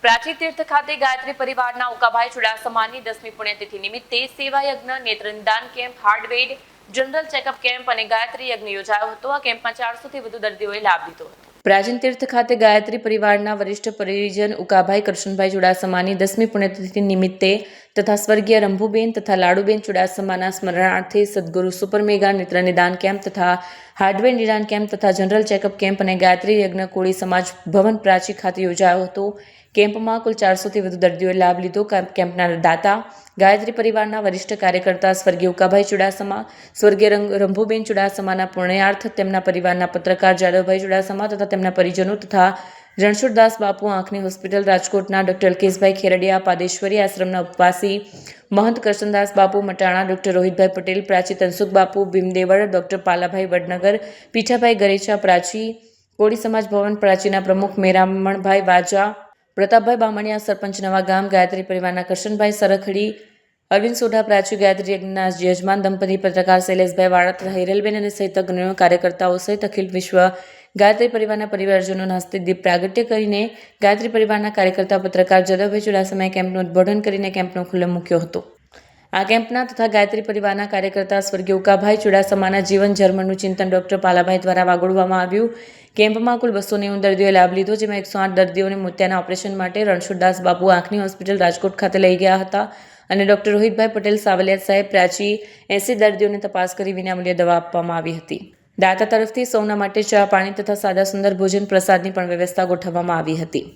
પ્રાચી તીર્થ ખાતે ગાયત્રી પરિવારના ઉકાભાઈ ચુડાસમાની 10મી પુણ્યતિથિ નિમિત્તે સેવા યજ્ઞ, નેત્ર નિદાન કેમ્પ, હાર્ટવેડ, જનરલ ચેકઅપ કેમ્પ અને ગાયત્રી યજ્ઞ યોજાયો હતો. આ કેમ્પમાં 400થી વધુ દર્દીઓએ લાભ લીધો હતો. પ્રાચીન તીર્થ ખાતે ગાયત્રી પરિવારના વરિષ્ઠ પરિજન ઉકાભાઈ કરશનભાઈ ચુડાસમાની 10મી પુણ્યતિથિ નિમિત્તે તથા સ્વર્ગીય રંભુબેન તથા લાડુબેન ચુડાસમાના સ્મરણાર્થે સદગુરુ સુપર મેગા નેત્ર નિદાન કેમ્પ તથા હાર્ડવેર નિદાન કેમ્પ તથા જનરલ ચેકઅપ કેમ્પ અને ગાયત્રી યજ્ઞ કોળી સમાજ ભવન પ્રાચી ખાતે યોજાયો હતો. કેમ્પમાં કુલ 400થી વધુ દર્દીઓએ લાભ લીધો. કેમ્પના દાતા ગાયત્રી પરિવારના વરિષ્ઠ કાર્યકર્તા સ્વર્ગીય ઉકાભાઈ ચુડાસમા, સ્વર્ગીય રંભુબેન ચુડાસમાના પુણ્યાર્થ તેમના પરિવારના પત્રકાર જાદવભાઈ ચુડાસમા તથા તેમના પરિજનો તથા રણછોડદાસ બાપુ આંખની હોસ્પિટલ રાજકોટના ડૉક્ટર કેશભાઈ ખેરડિયા, પાદેશ્વરી આશ્રમના ઉપવાસી મહંત કરશનદાસ બાપુ મટાણા, ડૉક્ટર રોહિતભાઈ પટેલ પ્રાચી, તનસુખ બાપુ ભીમદેવળ, ડૉક્ટર પાલાભાઈ વડનગર, પીઠાભાઈ ગરેચા પ્રાચી, કોળી સમાજ ભવન પ્રાચીના પ્રમુખ મેરામણભાઈ વાજા, પ્રતાપભાઈ બામણિયા સરપંચ નવા ગામ, ગાયત્રી પરિવારના કરશનભાઈ સરખડી, અરવિંદ સોઢા પ્રાચી ગાયત્રી યજ્ઞના યજમાન દંપતી, પત્રકાર શૈલેષભાઈ વાળા તથા હિરેલબેન અને સહિત અગ્રણીઓ કાર્યકર્તાઓ સહિત અખિલ વિશ્વ ગાયત્રી પરિવારના પરિવારજનોના હસ્તે દીપ પ્રાગટ્ય કરીને ગાયત્રી પરિવારના કાર્યકર્તા પત્રકાર જાદવભાઈ ચુડાસમાએ કેમ્પનું ઉદ્બોધન કરીને કેમ્પનો ખુલ્લો મૂક્યો હતો. આ કેમ્પના તથા ગાયત્રી પરિવારના કાર્યકર્તા સ્વર્ગીય ઉકાભાઈ ચુડાસમાના જીવન જર્મનું ચિંતન ડૉક્ટર પાલાભાઈ દ્વારા વાગોળવામાં આવ્યું. કેમ્પમાં કુલ 290 દર્દીઓએ લાભ લીધો, જેમાં 108 દર્દીઓને મોતિયાના ઓપરેશન માટે રણછોડદાસ બાપુ આંખની હોસ્પિટલ રાજકોટ ખાતે લઈ ગયા હતા અને ડૉક્ટર રોહિતભાઈ પટેલ સાવલિયાત સાહેબ પ્રાચી 80 દર્દીઓને તપાસ કરી વિનામૂલ્યે દવા આપવામાં આવી હતી. દાતા તરફથી સૌના માટે ચા, પાણી તથા સાદા સુંદર ભોજન પ્રસાદની પણ વ્યવસ્થા ગોઠવવામાં આવી હતી.